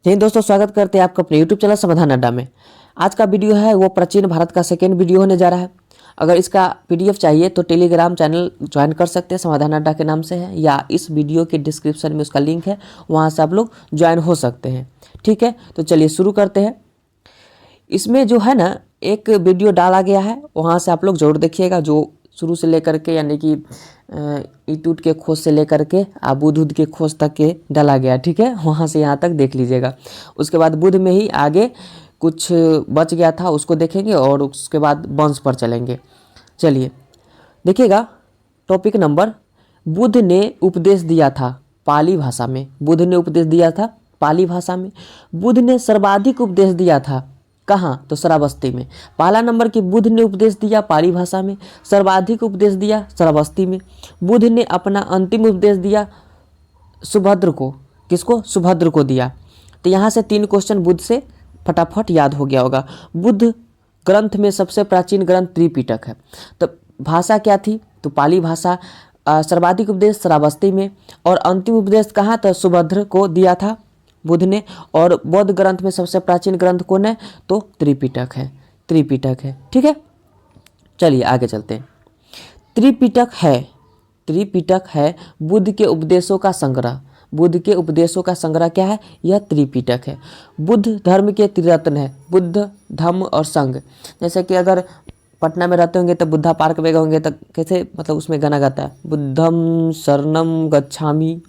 जय हिंद दोस्तों, स्वागत करते हैं आपका अपने यूट्यूब चैनल समाधान अड्डा में। आज का वीडियो है वो प्राचीन भारत का सेकेंड वीडियो होने जा रहा है। अगर इसका पीडीएफ चाहिए तो टेलीग्राम चैनल ज्वाइन कर सकते हैं, समाधान अड्डा के नाम से है, या इस वीडियो के डिस्क्रिप्शन में उसका लिंक है, वहाँ से आप लोग ज्वाइन हो सकते हैं। ठीक है, तो चलिए शुरू करते हैं। इसमें जो है ना एक वीडियो डाला गया है, वहाँ से आप लोग जरूर देखिएगा, जो शुरू से लेकर के यानी कि ईट उट के खोज से लेकर के बुध उध के खोज तक के डाला गया। ठीक है, वहाँ से यहाँ तक देख लीजिएगा। उसके बाद बुध में ही आगे कुछ बच गया था, उसको देखेंगे और उसके बाद वंश पर चलेंगे। चलिए देखिएगा, टॉपिक नंबर, बुध ने उपदेश दिया था पाली भाषा में। बुध ने उपदेश दिया था पाली भाषा में। बुध ने सर्वाधिक उपदेश दिया था कहाँ? तो श्रावस्ती में। पहला नंबर कि बुध ने उपदेश दिया पाली भाषा में, सर्वाधिक उपदेश दिया श्रावस्ती में। बुध ने अपना अंतिम उपदेश दिया सुभद्र को। किसको? सुभद्र को दिया। तो यहाँ से 3 क्वेश्चन बुध से फटाफट याद हो गया होगा। बुध ग्रंथ में सबसे प्राचीन ग्रंथ त्रिपिटक है। तो भाषा क्या थी? तो पाली भाषा। सर्वाधिक उपदेश श्रावस्ती में, और अंतिम उपदेश कहाँ? तो सुभद्र को दिया था बुध ने। और बौद्ध ग्रंथ में सबसे प्राचीन ग्रंथ कौन है? तो त्रिपिटक है। त्रिपिटक है। ठीक है, चलिए आगे चलते हैं। त्रिपिटक है बुद्ध के उपदेशों का संग्रह। बुद्ध के उपदेशों का संग्रह क्या है? यह त्रिपिटक है। बुद्ध धर्म के त्रिरत्न है, बुद्ध, धम्म और संघ। जैसे कि अगर पटना में रहते होंगे तो बुद्धा पार्क में गए होंगे तो कैसे, मतलब उसमें गाना गाता है, बुद्धम शरणम गच्छामि,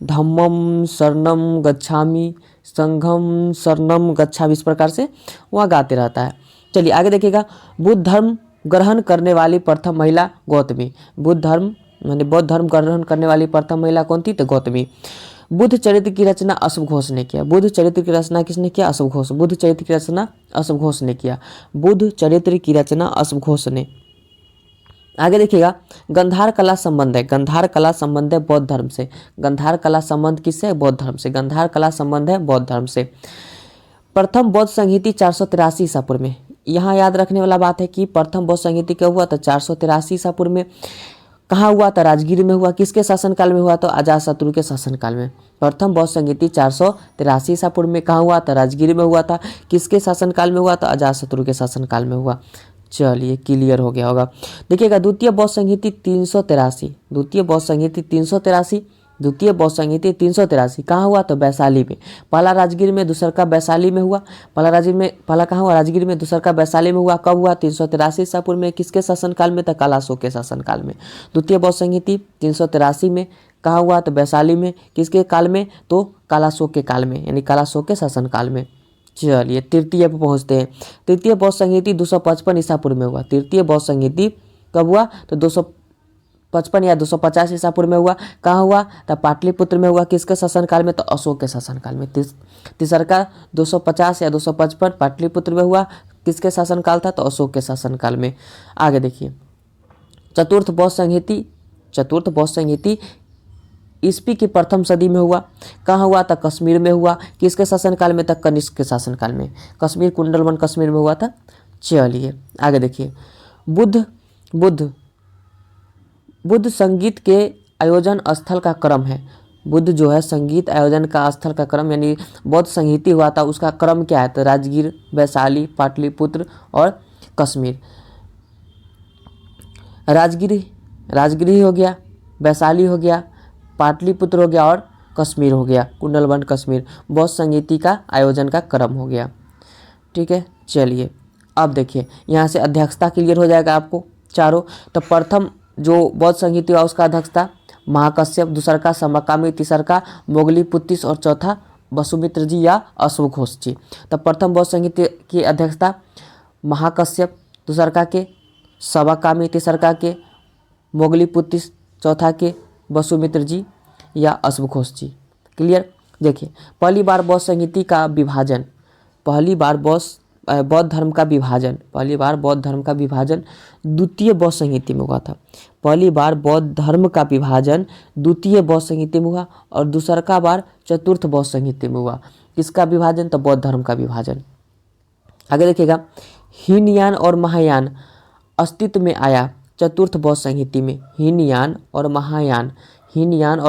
धम्मम शरणम गच्छामि, संघम शरणम गच्छामि। इस प्रकार से वह गाते रहता है। चलिए आगे देखिएगा। बुद्ध धर्म ग्रहण करने वाली प्रथम महिला गौतमी। बुद्ध धर्म यानी बौद्ध धर्म ग्रहण करने वाली प्रथम महिला कौन थी? तो गौतमी। बुद्ध चरित्र की रचना अशुभ घोष ने किया। बुद्ध चरित्र की रचना किसने किया? अशुभ घोष। बुद्ध चरित्र की रचना अशुभ घोष ने किया। बुद्ध चरित्र की रचना अशुभ घोष ने। आगे देखिएगा, गंधार कला संबंध है। गंधार कला संबंध है बौद्ध धर्म से। गंधार कला संबंध किससे? बौद्ध धर्म से। गंधार कला संबंध है बौद्ध धर्म से। प्रथम बौद्ध संहिति 483 ईसा पूर्व में। यहाँ याद रखने वाला बात है कि प्रथम बौद्ध संहिति क्या हुआ? तो 483 ईसा पूर्व में। कहाँ हुआ? तो राजगीर में हुआ। किसके शासनकाल में हुआ? तो अजातशत्रु के शासनकाल में। प्रथम बौद्ध संहिति 483 ईसा पूर्व में कहाँ हुआ? तो राजगीर में हुआ था। किसके शासनकाल में हुआ? तो अजातशत्रु के शासनकाल में हुआ। चलिए क्लियर हो गया होगा। देखिएगा, द्वितीय बौद्ध संहिति 383। द्वितीय बौद्ध संहिति 383। द्वितीय बौद्ध संहिति 383 कहाँ हुआ? तो वैशाली में। पहला राजगीर में, दूसरा का वैशाली में हुआ। पहला कहाँ हुआ? राजगीर में, दूसरा का वैशाली में हुआ। कब हुआ? 383 ईसा पूर्व में। किसके शासनकाल में? तो कालाशोक के शासनकाल में। द्वितीय बौद्ध संहिति 383 में कहाँ हुआ? तो वैशाली में। किसके काल में? तो कालाशोक के काल में, यानी कालाशोक के शासनकाल में। चलिए तृतीय पे पहुँचते हैं। तृतीय बौद्ध संहिति 255 ईसा पूर्व में हुआ। तृतीय बौद्ध संहिति कब हुआ? तो 255 या 250 ईसा पूर्व में हुआ। कहाँ हुआ? तो पाटलिपुत्र में हुआ। किसके शासनकाल में? तो अशोक के शासनकाल में। तीसरा का 250 या 255 पाटलिपुत्र में हुआ। किसके शासनकाल था? तो अशोक के शासनकाल में। आगे देखिए, चतुर्थ बौद्ध संहिति ईस्वी की प्रथम सदी में हुआ। कहाँ हुआ? था कश्मीर में हुआ। किसके शासनकाल में? तक कनिष्क के शासनकाल में। कश्मीर, कुंडलवन कश्मीर में हुआ था। चलिए आगे देखिए, बुद्ध संगीत के आयोजन स्थल का क्रम है। बुद्ध जो है संगीत आयोजन का स्थल का क्रम, यानी बौद्ध संहिति हुआ था उसका क्रम क्या है? तो राजगीर, वैशाली, पाटलिपुत्र और कश्मीर। राजगीर ही हो गया, वैशाली हो गया, पाटलिपुत्र हो गया और कश्मीर हो गया, कुंडलवन कश्मीर। बौद्ध संगीति का आयोजन का क्रम हो गया। ठीक है, चलिए अब देखिए, यहाँ से अध्यक्षता क्लियर हो जाएगा आपको चारों। तो प्रथम जो बौद्ध संगीति हुआ उसका अध्यक्षता महाकश्यप, दूसरा का समकामी, तीसरा का मोगलीपुत्तिस और चौथा वसुमित्र जी या अशोक घोष जी। तो प्रथम बौद्ध संगीति की अध्यक्षता महाकश्यप, दूसरा के समकामी, तीसरा के मोगलीपुत्तिस, चौथा के वसुमित्र जी या अशोक घोष जी। क्लियर? देखिए, पहली बार बौद्ध संहिति का विभाजन, पहली बार बौद्ध धर्म का विभाजन द्वितीय बौद्ध संहिति में हुआ था। पहली बार बौद्ध धर्म का विभाजन द्वितीय बौद्ध संहिति में हुआ, और दूसरा बार चतुर्थ बौद्ध संहिति में हुआ। किसका विभाजन? तो बौद्ध धर्म का विभाजन। आगे देखिएगा, हीनयान और महायान अस्तित्व में आया चतुर्थ बौद्ध संहिति में। हीनयान और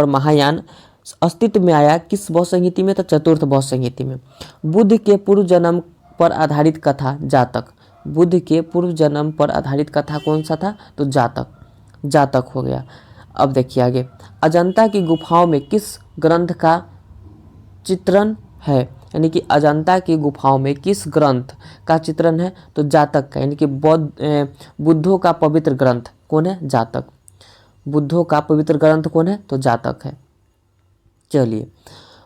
महायान अस्तित्व में आया किस बौद्ध संहिता में? तो चतुर्थ बौद्ध संहिता में। बुद्ध के पूर्व जन्म पर आधारित कथा जातक। बुद्ध के पूर्व जन्म पर आधारित कथा कौन सा था? तो जातक, जातक हो गया। अब देखिए आगे, अजंता की गुफाओं में किस ग्रंथ का चित्रण है? यानी कि अजंता की गुफाओं में किस ग्रंथ का चित्रण है? तो जातक का, यानी कि बुद्धों का पवित्र ग्रंथ कौन है? जातक। बुद्धों का पवित्र ग्रंथ कौन है? तो जातक है। चलिए,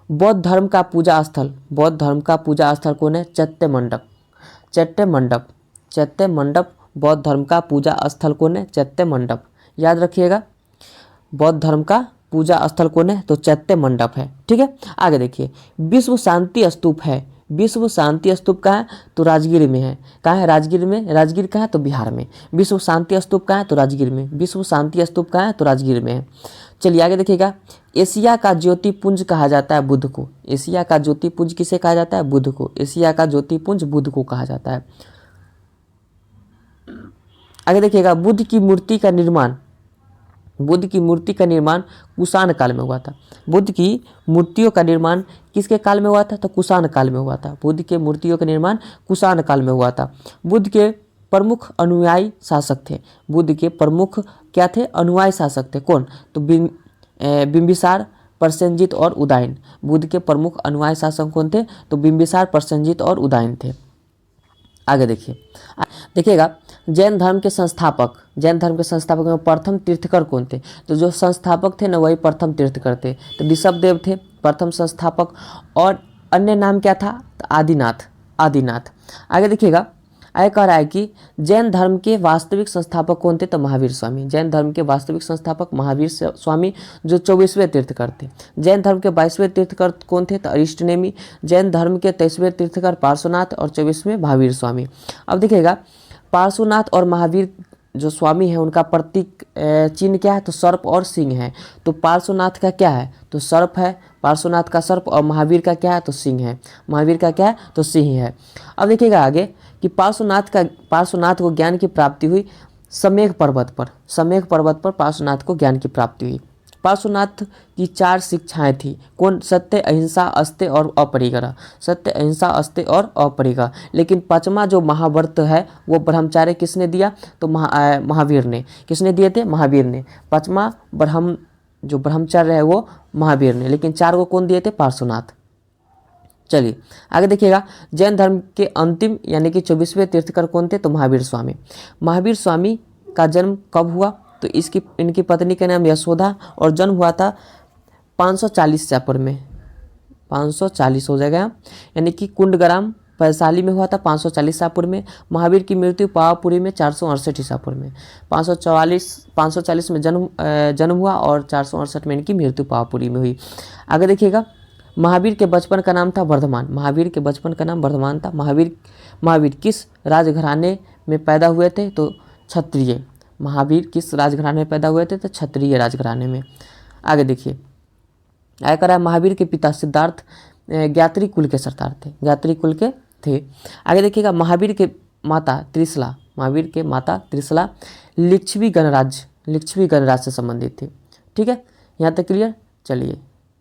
बौद्ध धर्म का पूजा स्थल, बौद्ध धर्म का पूजा स्थल कौन है? चैत्य मंडप। चैत्य मंडप, चैत्य मंडप बौद्ध धर्म का पूजा स्थल कौन है? चैत्य मंडप। याद रखिएगा, बौद्ध धर्म का पूजा स्थल कौन है? तो चैत्य मंडप है। ठीक है, आगे देखिए, विश्व शांति स्तूप है। विश्व शांति स्तूप कहाँ है? तो राजगीर में है। कहाँ है? राजगीर में। राजगीर कहाँ है? तो बिहार में। विश्व शांति स्तूप कहाँ है? तो राजगीर में। विश्व शांति स्तूप कहाँ है? तो राजगीर में है। चलिए आगे देखिएगा, एशिया का ज्योतिपुंज कहा जाता है बुध को। एशिया का ज्योतिपुंज किसे कहा जाता है? बुध को। एशिया का ज्योतिपुंज बुध को कहा जाता है। आगे देखिएगा, बुद्ध की मूर्ति का निर्माण, बुद्ध की मूर्ति का निर्माण कुषाण काल में हुआ था। बुद्ध की मूर्तियों का निर्माण किसके काल में हुआ था? तो कुषाण काल में हुआ था। बुद्ध के मूर्तियों का निर्माण कुषाण काल में हुआ था। बुद्ध के प्रमुख अनुयायी शासक थे। बुद्ध के प्रमुख क्या थे? अनुयायी शासक थे। कौन? तो बिंबिसार, प्रसेनजीत और उदयन। बुद्ध के प्रमुख अनुयायी शासक कौन थे? तो बिंबिसार, प्रसेनजीत और उदयन थे। आगे देखिए, देखिएगा, जैन धर्म के संस्थापक, जैन धर्म के संस्थापक में प्रथम तीर्थकर कौन थे? तो जो संस्थापक थे ना, वही प्रथम तीर्थकर थे। तो ऋषभदेव थे प्रथम संस्थापक, और अन्य नाम क्या था? तो आदिनाथ, आदिनाथ। आगे देखिएगा, आगे कह रहा है कि जैन धर्म के वास्तविक संस्थापक कौन थे? तो महावीर स्वामी। जैन धर्म के वास्तविक संस्थापक महावीर स्वामी, जो 24वें तीर्थकर थे। जैन धर्म के 22वें तीर्थकर कौन थे? तो अरिष्टनेमी। जैन धर्म के 23वें तीर्थकर पार्श्वनाथ और 24वें महावीर स्वामी। अब देखिएगा, पार्श्वनाथ और महावीर जो स्वामी है, उनका प्रतीक चिन्ह क्या है? तो सर्प और सिंह है। तो पार्श्वनाथ का क्या है? तो सर्प है, पार्श्वनाथ का सर्प, और महावीर का क्या है? तो सिंह है। महावीर का क्या है? तो सिंह है। अब देखिएगा आगे कि पार्श्वनाथ को ज्ञान की प्राप्ति हुई समेघ पर्वत पर। समेघ पर्वत पर पार्श्वनाथ को ज्ञान की प्राप्ति हुई। पार्श्वनाथ की 4 शिक्षाएं थी। कौन? सत्य, अहिंसा, अस्तेय और अपरिग्रह। सत्य, अहिंसा, अस्तेय और अपरिग्रह। लेकिन 5वां जो महाव्रत है, वो ब्रह्मचार्य किसने दिया? तो महावीर ने। किसने दिए थे? महावीर ने। 5वां जो ब्रह्मचर्य है वो महावीर ने, लेकिन 4 को कौन दिए थे? पार्श्वनाथ। चलिए आगे देखिएगा, जैन धर्म के अंतिम यानी कि 24वें तीर्थकर कौन थे? तो महावीर स्वामी। महावीर स्वामी का जन्म कब हुआ? तो इनकी पत्नी का नाम यशोदा, और जन्म हुआ था 540 ईसा पूर्व में। 540 हो जाएगा, यानी कि कुंडग्राम वैशाली में हुआ था 540 ईसा पूर्व में। महावीर की मृत्यु पावापुरी में 468 ईसा पूर्व में। 540 में जन्म हुआ और 468 में इनकी मृत्यु पावापुरी में हुई। आगे देखिएगा, महावीर के बचपन का नाम था वर्धमान। महावीर के बचपन का नाम वर्धमान था। महावीर किस राजघराने में पैदा हुए थे? तो क्षत्रिय। महावीर किस राजघराने में पैदा हुए थे? तो क्षत्रिय राजघराने में। आगे देखिए, आगे कह रहा है, महावीर के पिता सिद्धार्थ ज्ञात्री कुल के सरदार थे। ज्ञात्री कुल के थे। आगे देखिएगा, महावीर के माता त्रिशला, महावीर के माता त्रिशला लिच्छवी गणराज्य से संबंधित थी। ठीक है, यहाँ तक क्लियर। चलिए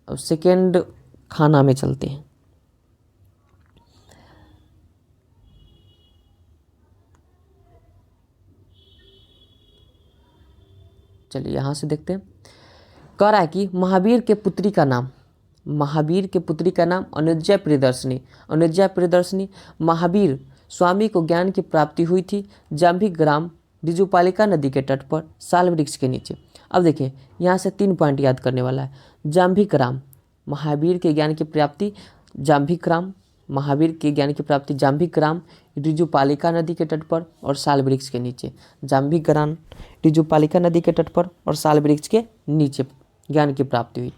अब सेकेंड खाना में चलते हैं। चलिए यहाँ से देखते हैं। कह रहा है कि महावीर के पुत्री का नाम अनुज्या प्रियदर्शनी। अनुज्या प्रियदर्शनी। महावीर स्वामी को ज्ञान की प्राप्ति हुई थी जाम्भी ग्राम रिजुपालिका नदी के तट पर साल वृक्ष के नीचे। अब देखिए यहाँ से 3 पॉइंट याद करने वाला है। जाम्भी ग्राम, महावीर के ज्ञान की प्राप्ति जाम्भी ग्राम, महावीर के ज्ञान की प्राप्ति जाम्भी ग्राम रिजुपालिका नदी के तट पर और साल वृक्ष के नीचे। जाम्भी ग्राम रिजुपालिका नदी के तट पर और साल वृक्ष के नीचे ज्ञान की प्राप्ति हुई।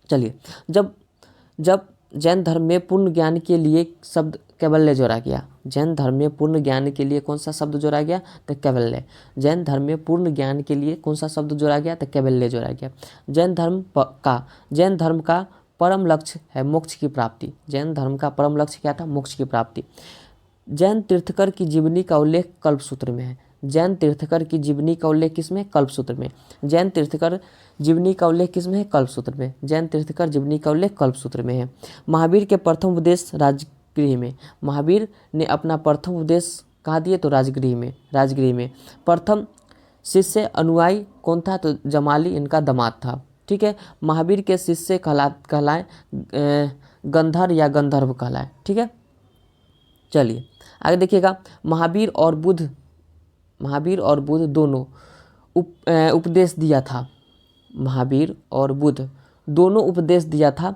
चलिए, जब जैन धर्म में पूर्ण ज्ञान के लिए शब्द कैवल्य जोड़ा गया। जैन धर्म में पूर्ण ज्ञान के लिए कौन सा शब्द जोड़ा गया? तो कैवल्य। जैन धर्म में पूर्ण ज्ञान के लिए कौन सा शब्द जोड़ा गया? तो कैवल्य जोड़ा गया। जैन धर्म का परम लक्ष्य है मोक्ष की प्राप्ति। जैन धर्म का परम लक्ष्य क्या था? मोक्ष की प्राप्ति। जैन तीर्थकर की जीवनी का उल्लेख कल्पसूत्र में है। जैन तीर्थकर की जीवनी का उल्लेख किसमें? कल्पसूत्र में। जैन तीर्थकर जीवनी का उल्लेख किसमें है? कल्पसूत्र में। जैन तीर्थकर जीवनी का उल्लेख कल्पसूत्र में है। महावीर के प्रथम उपदेश राजगृह में। महावीर ने अपना प्रथम उपदेश कहाँ दिए? तो राजगृह में। प्रथम शिष्य अनुयायी कौन था? तो जमाली इनका दामाद था। ठीक है, महावीर के शिष्य कहलाए गंधर या गंधर्व कहलाए। ठीक है, चलिए आगे देखिएगा। महावीर और बुद्ध दोनों उपदेश दिया था। महावीर और बुद्ध दोनों उपदेश दिया था।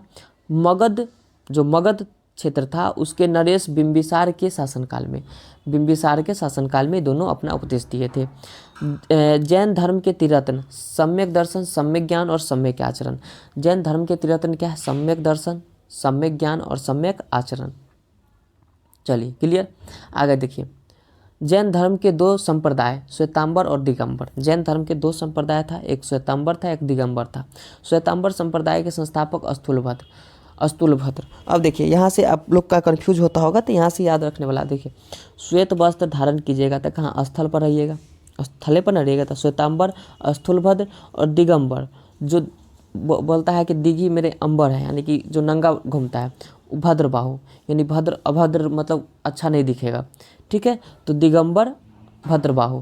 मगध क्षेत्र था उसके नरेश बिंबिसार के शासनकाल में दोनों अपना उपदेश दिए थे। जैन धर्म के त्रिरत्न सम्यक दर्शन, सम्यक ज्ञान और सम्यक आचरण। जैन धर्म के त्रिरत्न क्या है? सम्यक दर्शन, सम्यक ज्ञान और सम्यक आचरण। चलिए क्लियर, आगे देखिए। जैन धर्म के दो संप्रदाय श्वेतांबर और दिगंबर। जैन धर्म के दो संप्रदाय था, एक श्वेतांबर था, एक दिगंबर था। श्वेतांबर संप्रदाय के संस्थापक स्थूलभद्र। अब देखिए यहाँ से आप लोग का कंफ्यूज होता होगा, तो यहाँ से याद रखने वाला देखिए, श्वेत वस्त्र धारण कीजिएगा तो कहाँ? स्थल पर रहिएगा, स्थले पर न रहिएगा। तो श्वेतांबर, स्थूलभद्र और दिगंबर जो बोलता है कि दिघी मेरे अंबर है, यानी कि जो नंगा घूमता है, भद्रबाहु यानी भद्र अभद्र मतलब अच्छा नहीं दिखेगा। ठीक है, तो दिगंबर भद्रबाहु।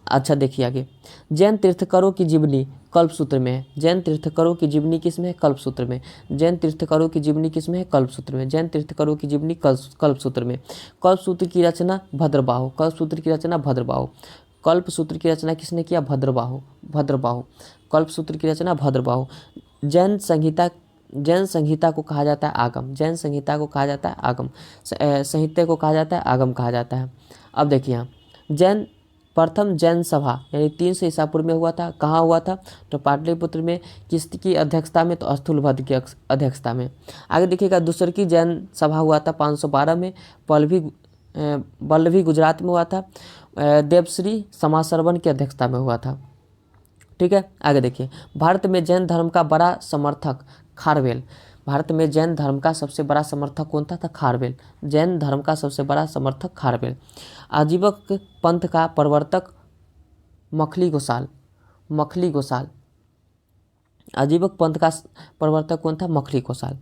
अच्छा देखिए आगे। जैन तीर्थकरों की जीवनी कल्पसूत्र में है। जैन तीर्थकरों की जीवनी किसमें है? कल्पसूत्र में। जैन तीर्थकरों की जीवनी किसमें है? कल्पसूत्र में। जैन तीर्थकरों की जीवनी कल्पसूत्र में। कल्पसूत्र की रचना भद्रबाहु। कल्पसूत्र की रचना किसने किया? भद्रबाहु। कल्पसूत्र की रचना भद्रबाहु। जैन संहिता को कहा जाता है आगम। जैन संहिता को कहा जाता है आगम। साहित्य को कहा जाता है आगम कहा जाता है। अब देखिए यहाँ प्रथम जैन सभा यानी 300 ईसा पूर्व में हुआ था। कहाँ हुआ था? तो पाटलिपुत्र में। किसकी अध्यक्षता में? तो स्थूलभद्र की अध्यक्षता में। आगे देखिएगा, दूसरी की जैन सभा हुआ था 512 में, पल्लवी गुजरात में हुआ था। देवश्री समासरवन की अध्यक्षता में हुआ था। ठीक है, आगे देखिए। भारत में जैन धर्म का बड़ा समर्थक खारवेल। भारत में जैन धर्म का सबसे बड़ा समर्थक कौन था? खारवेल। जैन धर्म का सबसे बड़ा समर्थक खारवेल। आजीवक पंथ का प्रवर्तक मखली गोसाल। आजीवक पंथ का प्रवर्तक कौन था? मखली गोसाल।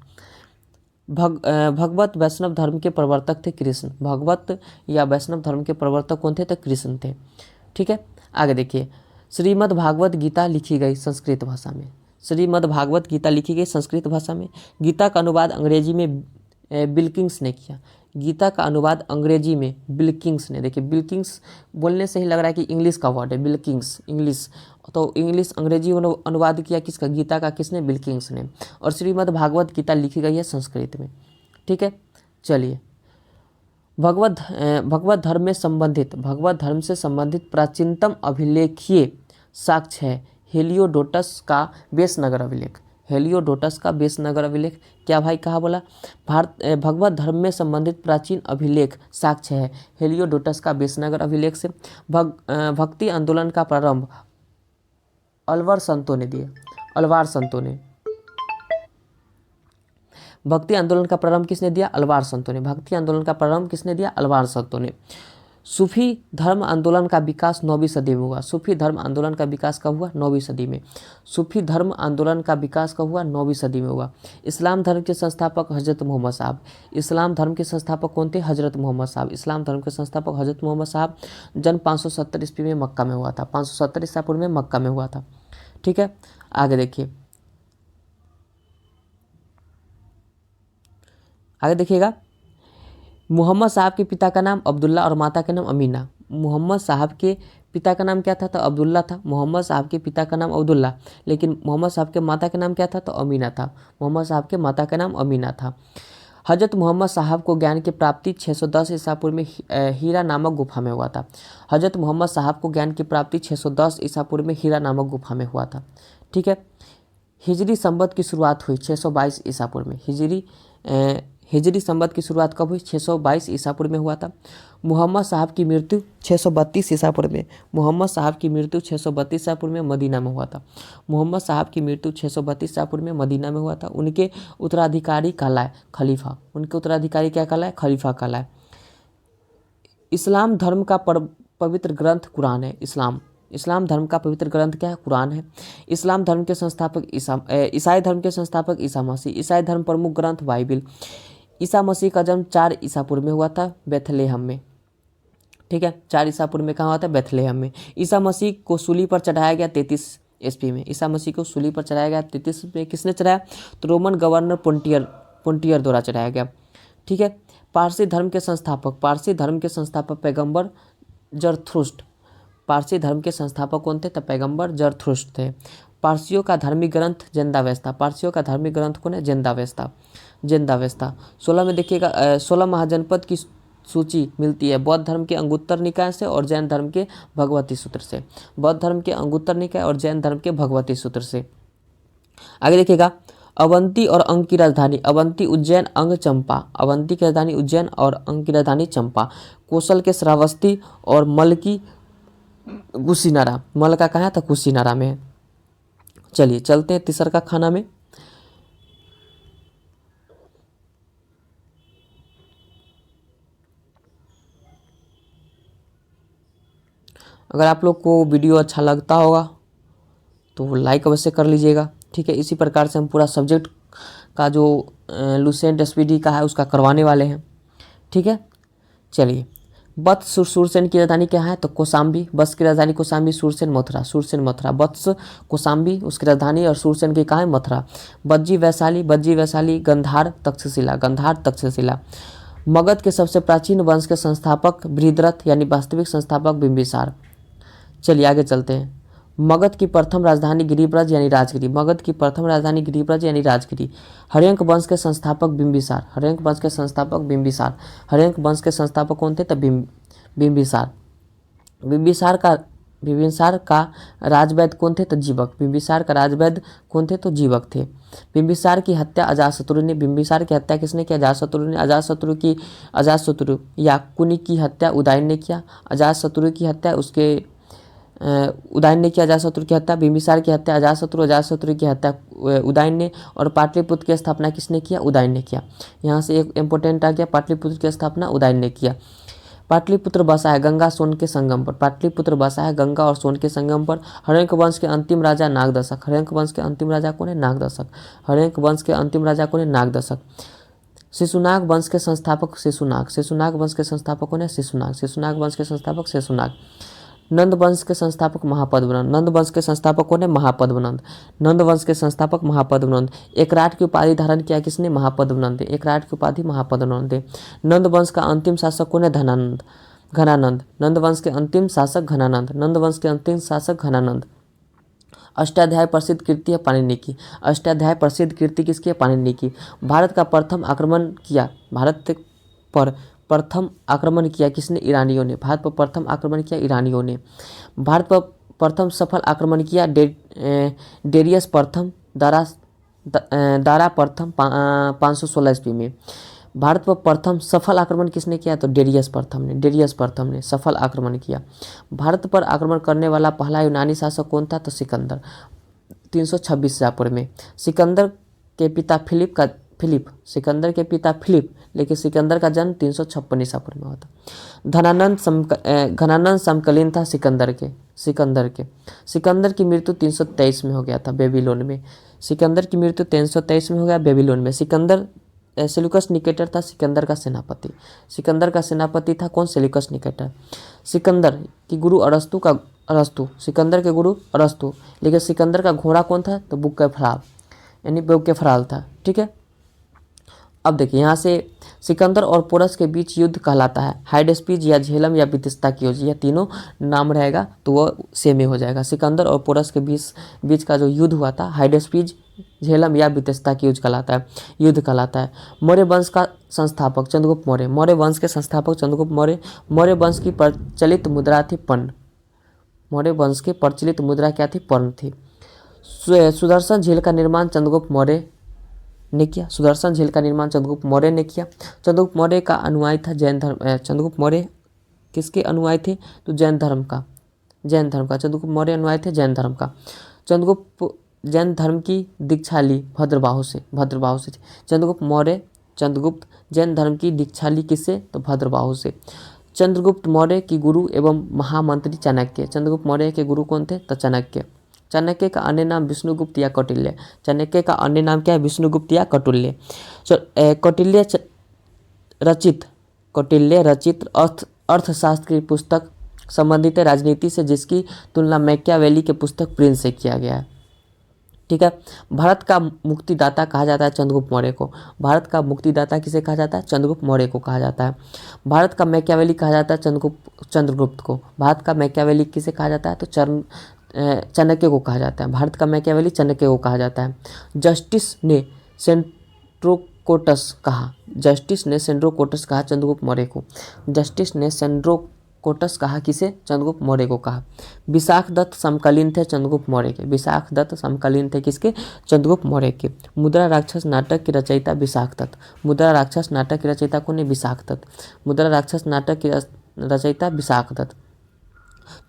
भगवत वैष्णव धर्म के प्रवर्तक थे कृष्ण। भगवत या वैष्णव धर्म के प्रवर्तक कौन थे? तो कृष्ण थे। ठीक है, आगे देखिए। श्रीमद् भागवत गीता लिखी गई संस्कृत भाषा में। श्रीमद् भागवत गीता लिखी गई संस्कृत भाषा में। गीता का अनुवाद अंग्रेजी में बिल्किंग्स ने किया। गीता का अनुवाद अंग्रेजी में बिल्किंग्स ने। देखिए बिल्किंग्स बोलने से ही लग रहा है कि इंग्लिश का वर्ड है, बिल्किंग्स इंग्लिश। तो इंग्लिश अंग्रेजी अनुवाद किया किसका? गीता का। किसने? बिल्किंग्स ने। और श्रीमद् भागवत गीता लिखी गई है संस्कृत में। ठीक है, चलिए। भगवत धर्म से संबंधित प्राचीनतम अभिलेखीय साक्ष्य है हेलियोडोटस का बेसनगर अभिलेख। हेलियोडोटस का बेसनगर अभिलेख। क्या भाई कहा बोला? भगवत धर्म में संबंधित प्राचीन अभिलेख साक्ष्य है हेलियोडोटस का बेसनगर अभिलेख से। भक्ति आंदोलन का प्रारंभ अलवार संतों ने दिया। भक्ति आंदोलन का प्रारंभ किसने दिया? अलवार संतों ने। भक्ति आंदोलन का प्रारंभ किसने दिया? अलवार संतों ने। सूफी धर्म आंदोलन का विकास 9वीं सदी में हुआ। सूफी धर्म आंदोलन का विकास कब हुआ? 9वीं सदी में। सूफी धर्म आंदोलन का विकास कब हुआ? 9वीं सदी में हुआ। इस्लाम धर्म के संस्थापक हजरत मोहम्मद साहब। इस्लाम धर्म के संस्थापक कौन थे? हजरत मोहम्मद साहब। इस्लाम धर्म के संस्थापक हजरत मोहम्मद साहब। जन्म 570 ईस्वी में मक्का में हुआ था। 570 ईसा पूर्व में मक्का में हुआ था। ठीक है, आगे देखिए। आगे देखिएगा। मोहम्मद साहब के पिता का नाम अब्दुल्ला और माता का नाम अमीना। मोहम्मद साहब के पिता का नाम क्या था? तो अब्दुल्ला था। मोहम्मद साहब के पिता का नाम अब्दुल्ला, लेकिन मोहम्मद साहब के माता का नाम क्या था? तो अमीना था। मोहम्मद साहब के माता का नाम अमीना था। हजरत मोहम्मद साहब को ज्ञान की प्राप्ति 610 ईसा पूर्व में हीरा नामक गुफा में हुआ था। हजरत मोहम्मद साहब को ज्ञान की प्राप्ति 610 ईसा पूर्व में हीरा नामक गुफा में हुआ था। ठीक है, हिजरी संवत की शुरुआत हुई 622 ईसा पूर्व में। हिजरी संवत की शुरुआत कब हुई? 622 ईसा पूर्व में हुआ था। मोहम्मद साहब की मृत्यु 632 ईसा पूर्व में। मोहम्मद साहब की मृत्यु 632 ईसा पूर्व में मदीना में हुआ था। मोहम्मद साहब की मृत्यु 632 ईसा पूर्व में मदीना में हुआ था। उनके उत्तराधिकारी कहलाए खलीफा। उनके उत्तराधिकारी क्या कहलाए? खलीफा कहलाए। इस्लाम धर्म का पवित्र ग्रंथ कुरान है। इस्लाम धर्म का पवित्र ग्रंथ क्या है? कुरान है। इस्लाम धर्म के संस्थापक ईसाई धर्म के संस्थापक ईसा मसीह। ईसाई धर्म प्रमुख ग्रंथ बाइबिल। ईसा मसीह का जन्म 4 ईसा पूर्व में हुआ था, बेथलेहम में। ठीक है, 4 ईसा पूर्व में कहाँ हुआ था? बेथलेहम में। ईसा मसीह को सूली पर चढ़ाया गया 33 ईस्वी में। ईसा मसीह को सूली पर चढ़ाया गया 33 में। किसने चढ़ाया? तो रोमन गवर्नर पोंटियर द्वारा चढ़ाया गया। ठीक है। पारसी धर्म के संस्थापक पैगंबर जरथुस्ट्र। पारसी धर्म के संस्थापक कौन थे? तो पैगंबर जरथुस्ट्र थे। पारसियों का धार्मिक ग्रंथ ज़ेंदावेस्ता। पारसियों का धार्मिक ग्रंथ कौन है? ज़ेंदावेस्ता। 16 में देखिएगा 16 महाजनपद की सूची मिलती है बौद्ध धर्म के अंगुत्तर निकाय से और जैन धर्म के भगवती सूत्र से। बौद्ध धर्म के अंगुत्तर निकाय और जैन धर्म के भगवती सूत्र से। आगे देखिएगा अवंती और अंग की राजधानी। अवंती उज्जैन, अंग चंपा। अवंती की राजधानी उज्जैन और अंग की राजधानी चंपा। कौशल के श्रावस्ती और मल की कुशीनारा। मल का कहाँ था? कुशीनारा में है। चलिए चलते हैं तीसर का खाना में। अगर आप लोग को वीडियो अच्छा लगता होगा तो लाइक अवश्य कर लीजिएगा। ठीक है, इसी प्रकार से हम पूरा सब्जेक्ट का जो लुसेंट एसपीडी का है उसका करवाने वाले हैं। ठीक है, चलिए। वत्स सूरसेन की राजधानी क्या है? तो कौशाम्बी। वत्स की राजधानी कौशाम्बी, सूरसेन मथुरा। वत्स कौशाम्बी उसकी राजधानी और सूरसेन की कहाँ है? मथुरा। बज्जी वैशाली, गंधार तक्षशिला। मगध के सबसे प्राचीन वंश के संस्थापक बृहद्रथ यानी वास्तविक संस्थापक बिंबिसार। चलिए आगे चलते हैं। मगध की प्रथम राजधानी गिरिब्रज यानी राजगिरी। हर्यंक वंश के संस्थापक बिंबिसार। हर्यंक वंश के संस्थापक कौन थे? तो बिंबिसार। बिंबिसार का राजवैद्य कौन थे? तो जीवक। बिंबिसार की हत्या अजातशत्रु ने। बिंबिसार की हत्या किसने की? अजातशत्रु ने। अजातशत्रु या कुनी की हत्या उदयन ने किया। अजातशत्रु की हत्या उदयन ने किया। अजातशत्रु की हत्या बिंबिसार की हत्या अजातशत्रु की हत्या उदयन ने। और पाटलिपुत्र की स्थापना किसने किया? उदयन ने किया। यहाँ से एक इंपॉर्टेंट आ गया, पाटलिपुत्र की स्थापना उदयन ने किया। पाटलिपुत्र बसा है गंगा सोन के संगम पर। पाटलिपुत्र बसा है गंगा और सोन के संगम पर। हर्यंक वंश के अंतिम राजा नागदशक। हर्यंक वंश के अंतिम राजा कौन है? नागदशक। शिशुनाग वंश के संस्थापक कौन है? शिशुनाग वंश के संस्थापक शेषुनाग। नंद वंश के संस्थापक महापद्मनंद। नंद वंश के संस्थापक कौन है? महापद्मनंद। एकराट की उपाधि धारण किया किसने? महापद्मनंद। नंद वंश का अंतिम शासक कौन है? घनानंद। नंद वंश के अंतिम शासक घनानंद। अष्टाध्याय प्रसिद्ध कीर्ति है पाणिनि की। अष्टाध्याय प्रसिद्ध कीर्ति किसकी है? पाणिनि की। भारत पर प्रथम आक्रमण किया किसने? ईरानियों ने। भारत पर प्रथम आक्रमण किया ईरानियों ने। भारत पर प्रथम सफल आक्रमण किया डेरियस प्रथम दारा प्रथम 516 ईस्वी में। भारत पर प्रथम सफल आक्रमण किसने किया? तो डेरियस प्रथम ने सफल आक्रमण किया। भारत पर आक्रमण करने वाला पहला यूनानी शासक कौन था? तो सिकंदर 326 ईसा पूर्व में। सिकंदर के पिता फिलिप, लेकिन सिकंदर का जन्म 356 ईसा पूर्व में हुआ था। घनानंद समकालीन था सिकंदर के। सिकंदर की मृत्यु 323 में हो गया था बेबीलोन में। सिकंदर सेल्यूकस निकेटर था सिकंदर का सेनापति था कौन? Seleucus Nicator. सिकंदर के गुरु अरस्तु, लेकिन सिकंदर का घोड़ा कौन था? तो बुक्केफराल था। ठीक है, अब देखिए यहाँ से सिकंदर और पोरस के बीच युद्ध कहलाता है हाइडेस्पीज या झेलम या बितिस्ता की योजना। यह तीनों नाम रहेगा तो वह सेम ही हो जाएगा। सिकंदर और पोरस के बीच का जो युद्ध हुआ था हाइडेस्पीज, झेलम या बितिस्ता की युद्ध कहलाता है। मौर्य वंश का संस्थापक चंद्रगुप्त मौर्य। मौर्य वंश की प्रचलित मुद्रा थी पर्ण थी। सुदर्शन झील का निर्माण चंद्रगुप्त मौर्य ने किया। चंद्रगुप्त मौर्य का अनुयायी था जैन धर्म। चंद्रगुप्त मौर्य किसके अनुयायी थे? तो जैन धर्म का। चंद्रगुप्त मौर्य अनुयायी थे जैन धर्म का। चंद्रगुप्त जैन धर्म की दीक्षा ली भद्रबाहु से चंद्रगुप्त जैन धर्म की दीक्षा ली किससे? तो भद्रबाहु से। चंद्रगुप्त मौर्य की गुरु एवं महामंत्री चाणक्य। चंद्रगुप्त मौर्य के गुरु कौन थे? तो चाणक्य। चाणक्य का अन्य नाम विष्णुगुप्त या कौटिल्य। चाणक्य का अन्य नाम क्या है? विष्णुगुप्त या कौटिल्य। कौटिल्य रचित अर्थशास्त्र की पुस्तक संबंधित है राजनीति से, जिसकी तुलना मैकियावेली के पुस्तक प्रिंस से किया गया है। ठीक है। भारत का मुक्तिदाता कहा जाता है चंद्रगुप्त मौर्य को। भारत का मुक्तिदाता किसे कहा जाता है? चंद्रगुप्त मौर्य को कहा जाता है। भारत का मैकियावेली कहा जाता है चंद्रगुप्त को। भारत का मैकियावेली किसे कहा जाता है? तो चाणक्य को कहा जाता है। भारत का मैकियावेली चाणक्य को कहा जाता है। जस्टिस ने सेंड्रोकोटस कहा चंद्रगुप्त मौर्य को। जस्टिस ने सेंड्रोकोटस कहा किसे? चंद्रगुप्त मौर्य को कहा। विशाख दत्त समकालीन थे चंद्रगुप्त मौर्य के। विशाख दत्त समकालीन थे किसके? चंद्रगुप्त मौर्य के। मुद्रा राक्षस नाटक की रचयिता विशाख दत्त। मुद्रा राक्षस नाटक की रचयिता कौन है? विशाख दत्त। मुद्रा राक्षस नाटक की रचयिता विशाख दत्त।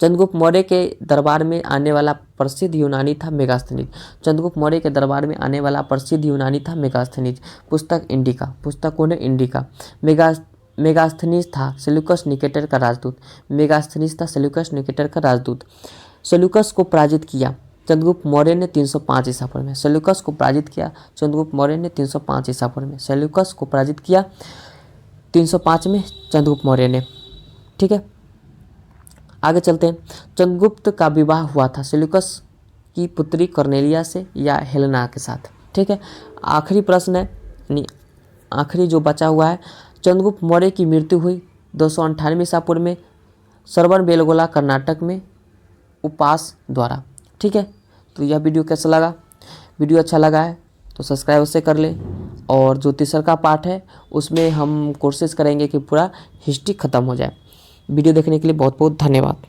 चंद्रगुप्त मौर्य के दरबार में आने वाला प्रसिद्ध यूनानी था मेगास्थनीज। चंद्रगुप्त मौर्य के दरबार में आने वाला प्रसिद्ध यूनानी था मेगास्थनीज। पुस्तक इंडिका। पुस्तक कौन है? इंडिका। मेगास्थनीज था सेल्यूकस निकेटर का राजदूत। मेगास्थनीज था सेल्यूकस निकेटर का राजदूत। सेल्यूकस को पराजित किया चंद्रगुप्त मौर्य ने 305 ईसा पूर्व में। सेल्यूकस को पराजित किया चंद्रगुप्त मौर्य ने 305 ईसा पूर्व में। सेल्यूकस को पराजित किया 305 में चंद्रगुप्त मौर्य ने। ठीक है, आगे चलते हैं। चंद्रगुप्त का विवाह हुआ था सेल्यूकस की पुत्री कॉर्नेलिया से या हेलेना के साथ। ठीक है, आखिरी प्रश्न है, आखिरी जो बचा हुआ है। चंद्रगुप्त मौर्य की मृत्यु हुई 298 ईसा पूर्व में श्रवण बेलगोला कर्नाटक में उपास द्वारा। ठीक है, तो यह वीडियो कैसा लगा? वीडियो अच्छा लगा है तो सब्सक्राइब उससे कर ले। और जो तीसरा का पार्ट है उसमें हम कोशिश करेंगे कि पूरा हिस्ट्री ख़त्म हो जाए। वीडियो देखने के लिए बहुत बहुत धन्यवाद।